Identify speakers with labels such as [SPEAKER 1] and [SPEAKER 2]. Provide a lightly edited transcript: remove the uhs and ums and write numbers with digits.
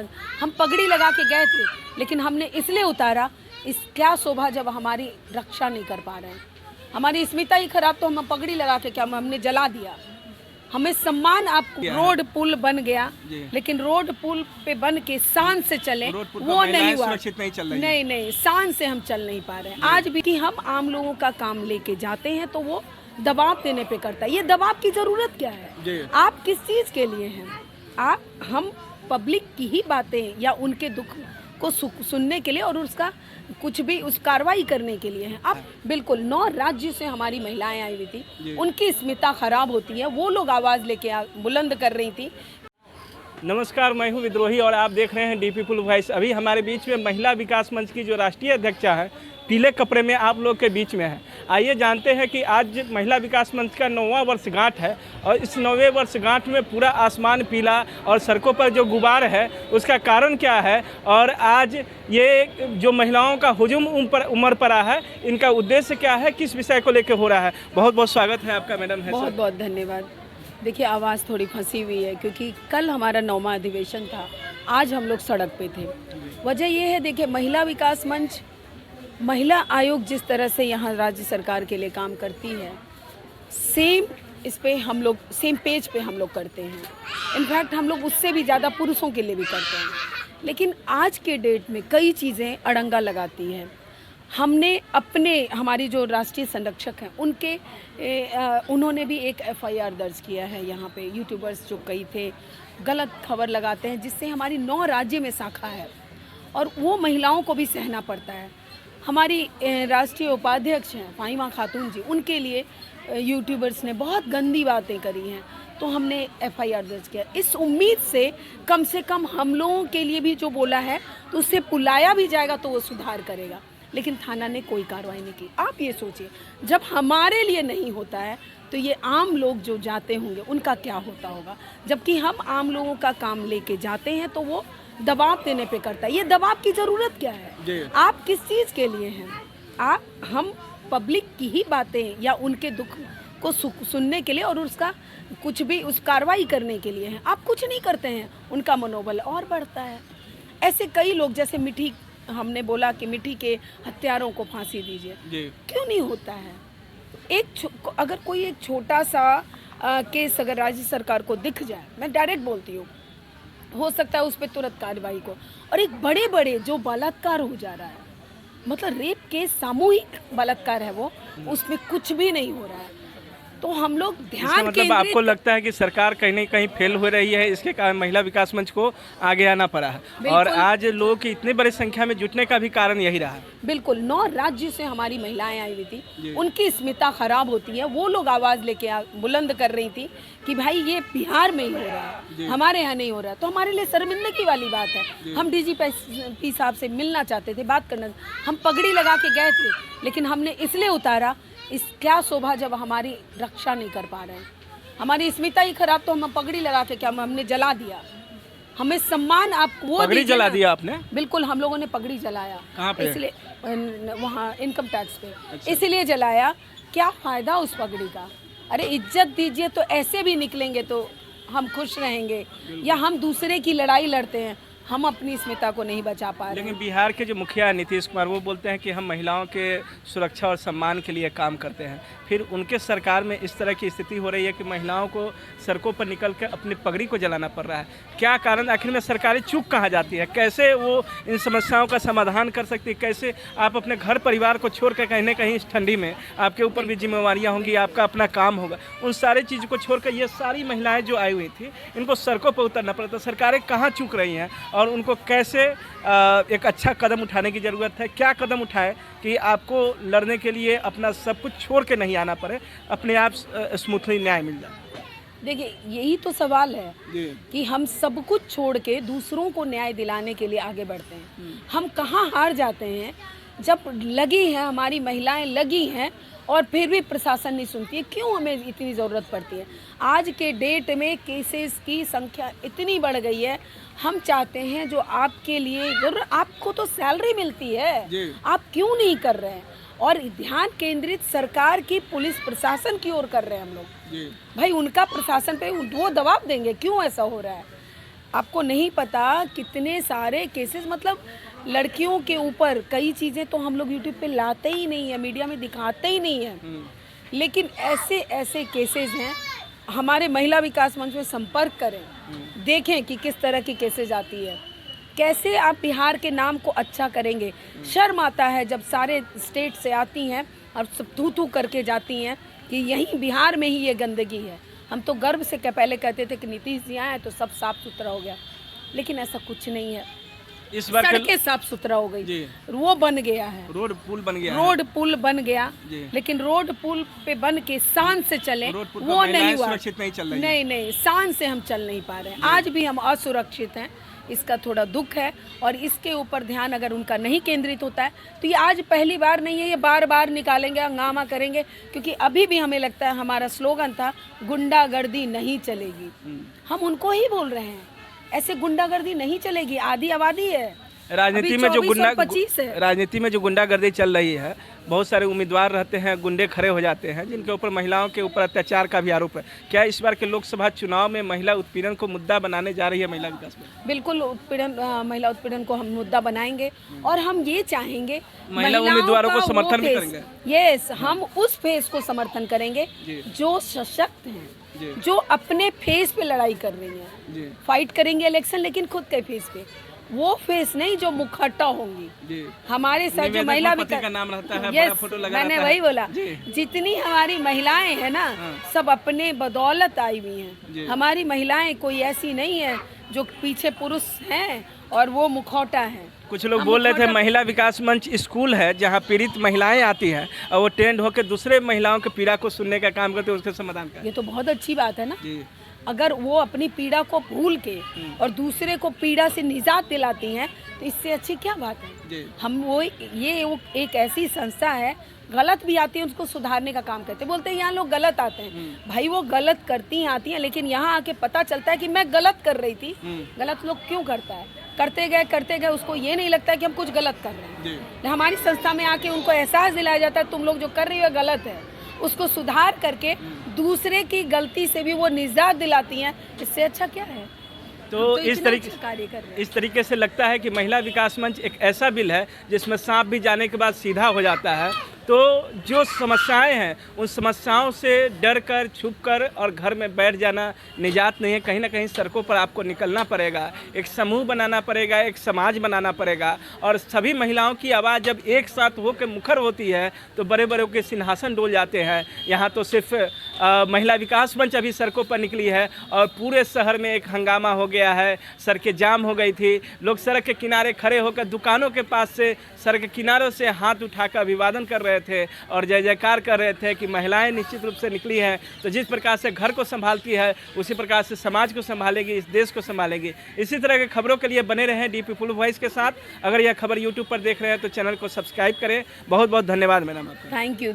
[SPEAKER 1] करना, हम पगड़ी लगा के गए थे, लेकिन हमने इसलिए उतारा, इस क्या शोभा जब हमारी रक्षा नहीं कर पा रहे हैं, हमारी स्मिता ही खराब, तो हम पगड़ी लगा के क्या, हमने जला दिया। हमें सम्मान, आप रोड पुल बन गया, लेकिन रोड पुल पे बन के शान से चले वो नहीं हुआ, नहीं शान से हम चल नहीं पा रहे हैं। आज भी कि हम आम लोगों का काम लेके जाते हैं तो वो दबाव देने पे करता है। ये दबाव की जरूरत क्या है? आप किस चीज के लिए हैं? हम पब्लिक की ही बातें या उनके दुख को सुनने के लिए और उसका कुछ भी उस कार्रवाई करने के लिए है। अब बिल्कुल 9 राज्य से हमारी महिलाएं आई हुई थी, उनकी स्मिता खराब होती है, वो लोग आवाज़ लेके बुलंद कर रही थी।
[SPEAKER 2] नमस्कार, मैं हूं विद्रोही और आप देख रहे हैं डी पीपुल वॉइस। अभी हमारे बीच में महिला विकास मंच की जो राष्ट्रीय अध्यक्षा है, पीले कपड़े में आप लोग के बीच में है। आइए जानते हैं कि आज महिला विकास मंच का 9वां वर्षगांठ है और इस 9वें वर्षगांठ में पूरा आसमान पीला और सड़कों पर जो गुबार है उसका कारण क्या है, और आज ये जो महिलाओं का हुजूम उमड़ पड़ा है, इनका उद्देश्य क्या है, किस विषय को लेकर हो रहा है। बहुत बहुत स्वागत है आपका मैडम। है
[SPEAKER 1] बहुत बहुत धन्यवाद। देखिए, आवाज़ थोड़ी फंसी हुई है क्योंकि कल हमारा 9वां अधिवेशन था, आज हम लोग सड़क पे थे। वजह ये है, देखिए, महिला विकास मंच, महिला आयोग जिस तरह से यहाँ राज्य सरकार के लिए काम करती है, सेम इस पे हम लोग सेम पेज पे हम लोग करते हैं। इनफैक्ट हम लोग उससे भी ज़्यादा पुरुषों के लिए भी करते हैं। लेकिन आज के डेट में कई चीज़ें अड़ंगा लगाती हैं। हमने हमारी जो राष्ट्रीय संरक्षक हैं उन्होंने भी एक FIR दर्ज किया है। यहाँ पे यूट्यूबर्स जो कई थे गलत खबर लगाते हैं, जिससे हमारी 9 राज्य में शाखा है और वो महिलाओं को भी सहना पड़ता है। हमारी राष्ट्रीय उपाध्यक्ष हैं फाहिमा खातून जी, उनके लिए यूट्यूबर्स ने बहुत गंदी बातें करी हैं, तो हमने FIR दर्ज किया। इस उम्मीद से कम हम लोगों के लिए भी जो बोला है तो उससे बुलाया भी जाएगा तो वो सुधार करेगा, लेकिन थाना ने कोई कार्रवाई नहीं की। आप ये सोचिए, जब हमारे लिए नहीं होता है तो ये आम लोग जो जाते होंगे उनका क्या होता होगा। जबकि हम आम लोगों का काम लेके जाते हैं तो वो दबाव देने पे करता है। ये दबाव की जरूरत क्या है? आप किस चीज़ के लिए हैं? हम पब्लिक की ही बातें या उनके दुख को सुनने के लिए और उसका कुछ भी उस कार्रवाई करने के लिए हैं। आप कुछ नहीं करते हैं, उनका मनोबल और बढ़ता है। ऐसे कई लोग, जैसे मिठी, हमने बोला कि मिठी के हत्यारों को फांसी दीजिए, क्यों नहीं होता है? अगर कोई एक छोटा सा केस अगर राज्य सरकार को दिख जाए, मैं डायरेक्ट बोलती हूँ, हो सकता है उस पर तुरंत कार्रवाई को, और एक बड़े जो बलात्कार हो जा रहा है, मतलब रेप केस, सामूहिक बलात्कार है वो, उसमें कुछ भी नहीं हो रहा है। तो हम लोग ध्यान
[SPEAKER 2] मतलब आपको लगता है कि सरकार कहीं ना कहीं फेल हो रही है, इसके कारण महिला विकास मंच को आगे आना पड़ा है और आज लोगों की इतनी बड़ी संख्या में जुटने का भी कारण यही रहा है।
[SPEAKER 1] बिल्कुल 9 राज्य से हमारी महिलाएं आई हुई थी, उनकी स्मिता खराब होती है, वो लोग आवाज़ लेके बुलंद कर रही थी कि भाई ये बिहार में ही हो रहा है, हमारे यहाँ नहीं हो रहा है। तो हमारे लिए शर्मिंदगी वाली बात है। हम DGP साहब से मिलना चाहते थे, बात करना, हम पगड़ी लगा के गए थे, लेकिन हमने इसलिए उतारा, इस क्या शोभा जब हमारी रक्षा नहीं कर पा रहे हैं, हमारी स्मिता ही खराब, तो हम पगड़ी लगा के क्या, हमने जला दिया। हमें सम्मान, आप वो
[SPEAKER 2] पगड़ी जला दिया आपने?
[SPEAKER 1] बिल्कुल, हम लोगों ने पगड़ी जलाया।
[SPEAKER 2] कहाँ पे?
[SPEAKER 1] इसलिए वहाँ इनकम टैक्स पे। अच्छा। इसलिए जलाया, क्या फ़ायदा उस पगड़ी का? अरे इज्जत दीजिए, तो ऐसे भी निकलेंगे तो हम खुश रहेंगे, या हम दूसरे की लड़ाई लड़ते हैं, हम अपनी स्मिता को नहीं बचा पा रहे।
[SPEAKER 2] लेकिन बिहार के जो मुखिया नीतीश कुमार, वो बोलते हैं कि हम महिलाओं के सुरक्षा और सम्मान के लिए काम करते हैं, फिर उनके सरकार में इस तरह की स्थिति हो रही है कि महिलाओं को सड़कों पर निकल कर अपनी पगड़ी को जलाना पड़ रहा है। क्या कारण? आखिर में सरकारी चूक कहाँ जाती है? कैसे वो इन समस्याओं का समाधान कर सकती है? कैसे आप अपने घर परिवार को छोड़ कर कहीं ना कहीं इस ठंडी में, आपके ऊपर भी जिम्मेवारियाँ होंगी, आपका अपना काम होगा, उन सारी चीज़ों को छोड़कर ये सारी महिलाएं जो आई हुई थी, इनको सड़कों पर उतरना पड़ता। सरकारें कहाँ चूक रही हैं और उनको कैसे एक अच्छा कदम उठाने की ज़रूरत है? क्या कदम उठाए कि आपको लड़ने के लिए अपना सब कुछ छोड़ के नहीं आना पड़े, अपने आप स्मूथली न्याय मिल जाए?
[SPEAKER 1] देखिए, यही तो सवाल है कि हम सब कुछ छोड़ के दूसरों को न्याय दिलाने के लिए आगे बढ़ते हैं। हम कहाँ हार जाते हैं? जब लगी है, हमारी महिलाएं लगी हैं और फिर भी प्रशासन नहीं सुनती है। क्यों हमें इतनी ज़रूरत पड़ती है? आज के डेट में केसेस की संख्या इतनी बढ़ गई है। हम चाहते हैं जो आपके लिए जरूर, आपको तो सैलरी मिलती है, आप क्यों नहीं कर रहे हैं? और ध्यान केंद्रित सरकार की, पुलिस प्रशासन की ओर कर रहे हैं हम लोग। भाई उनका प्रशासन पे वो दबाव देंगे, क्यों ऐसा हो रहा है? आपको नहीं पता कितने सारे केसेस, मतलब लड़कियों के ऊपर कई चीज़ें तो हम लोग यूट्यूब पे लाते ही नहीं है, मीडिया में दिखाते ही नहीं है, लेकिन ऐसे ऐसे केसेस हैं। हमारे महिला विकास मंच में संपर्क करें, देखें कि किस तरह की केसेस आती है, कैसे आप बिहार के नाम को अच्छा करेंगे। शर्म आता है जब सारे स्टेट से आती हैं और सब थू थू करके जाती हैं कि यहीं बिहार में ही ये गंदगी है। हम तो गर्व से पहले कहते थे कि नीतीश जी आए तो सब साफ सुथरा हो गया, लेकिन ऐसा कुछ नहीं है।
[SPEAKER 2] इस बार
[SPEAKER 1] सड़कें साफ सुथरा हो गई, वो बन गया है,
[SPEAKER 2] रोड पुल बन गया,
[SPEAKER 1] रोड पुल बन गया, लेकिन रोड पुल पे बन के शान से चले वो नहीं हुआ।
[SPEAKER 2] सुरक्षित नहीं चल रही,
[SPEAKER 1] नहीं, शान से हम चल नहीं पा रहे हैं। आज भी हम असुरक्षित हैं, इसका थोड़ा दुख है, और इसके ऊपर ध्यान अगर उनका नहीं केंद्रित होता है तो ये आज पहली बार नहीं है, ये बार बार निकालेंगे, हंगामा करेंगे। क्योंकि अभी भी हमें लगता है, हमारा स्लोगन था गुंडागर्दी नहीं चलेगी, हम उनको ही बोल रहे हैं, ऐसे गुंडागर्दी नहीं चलेगी। आधी आबादी है,
[SPEAKER 2] राजनीति में जो गुंडागर्दी चल रही है, बहुत सारे उम्मीदवार रहते हैं, गुंडे खड़े हो जाते हैं जिनके ऊपर महिलाओं के ऊपर अत्याचार का भी आरोप है। क्या इस बार के लोकसभा चुनाव में महिला उत्पीड़न को मुद्दा बनाने जा रही है महिला विकास में?
[SPEAKER 1] बिल्कुल, महिला उत्पीड़न को हम मुद्दा बनाएंगे, और हम ये चाहेंगे
[SPEAKER 2] महिला उम्मीदवारों को समर्थन भी करेंगे।
[SPEAKER 1] यस, हम उस फेस को समर्थन करेंगे जो सशक्त हैं, जो अपने फेस पे लड़ाई कर रही हैं, फाइट करेंगे इलेक्शन, लेकिन खुद के फेस पे, वो फेस नहीं जो मुखट्टा होंगी। हमारे साथ जो महिला
[SPEAKER 2] का नाम रहता है,
[SPEAKER 1] बड़ा
[SPEAKER 2] फोटो लगा
[SPEAKER 1] मैंने
[SPEAKER 2] रहता
[SPEAKER 1] वही
[SPEAKER 2] है।
[SPEAKER 1] बोला, जितनी हमारी महिलाएं हैं ना, सब अपने बदौलत आई हुई हैं। हमारी महिलाएं कोई ऐसी नहीं है जो पीछे पुरुष हैं और वो मुखौटा है।
[SPEAKER 2] कुछ लोग बोल रहे थे महिला विकास मंच स्कूल है जहाँ पीड़ित महिलाएं आती हैं और वो ट्रेंड होकर दूसरे महिलाओं के पीड़ा को सुनने का काम करते हैं, उसके समाधान का।
[SPEAKER 1] ये तो बहुत अच्छी बात है ना। अगर वो अपनी पीड़ा को भूल के और दूसरे को पीड़ा से निजात दिलाती हैं तो इससे अच्छी क्या बात है। हम वो एक ऐसी संस्था है, गलत भी आती है उसको सुधारने का काम करते हैं। बोलते हैं यहाँ लोग गलत आते हैं, भाई वो गलत करती हैं आती हैं, लेकिन यहाँ आके पता चलता है कि मैं गलत कर रही थी। गलत लोग क्यों करता है, करते गए उसको ये नहीं लगता है कि हम कुछ गलत कर रहे हैं। हमारी संस्था में आके उनको एहसास दिलाया जाता है तुम लोग जो कर रही हो गलत है, उसको सुधार करके दूसरे की गलती से भी वो निजात दिलाती हैं। इससे अच्छा क्या है।
[SPEAKER 2] तो इस तरीके से लगता है कि महिला विकास मंच एक ऐसा बिल है जिसमें सांप भी जाने के बाद सीधा हो जाता है। तो जो समस्याएं हैं उन समस्याओं से डर कर, छुप कर और घर में बैठ जाना निजात नहीं है। कहीं ना कहीं सड़कों पर आपको निकलना पड़ेगा, एक समूह बनाना पड़ेगा, एक समाज बनाना पड़ेगा, और सभी महिलाओं की आवाज़ जब एक साथ होकर मुखर होती है तो बड़े बड़े के सिंहासन डोल जाते हैं। यहाँ तो सिर्फ महिला विकास मंच अभी सड़कों पर निकली है और पूरे शहर में एक हंगामा हो गया है, सड़कें जाम हो गई थी, लोग सड़क के किनारे खड़े होकर दुकानों के पास से सड़क के किनारों से हाथ उठाकर अभिवादन कर रहे थे और जय जयकार कर रहे थे कि महिलाएं निश्चित रूप से निकली हैं तो जिस प्रकार से घर को संभालती है उसी प्रकार से समाज को संभालेगी, इस देश को संभालेगी। इसी तरह के खबरों के लिए बने रहें डी पीपुल वॉइस के साथ। अगर यह खबर यूट्यूब पर देख रहे हैं तो चैनल को सब्सक्राइब करें। बहुत बहुत धन्यवाद मैडम।
[SPEAKER 1] Thank you.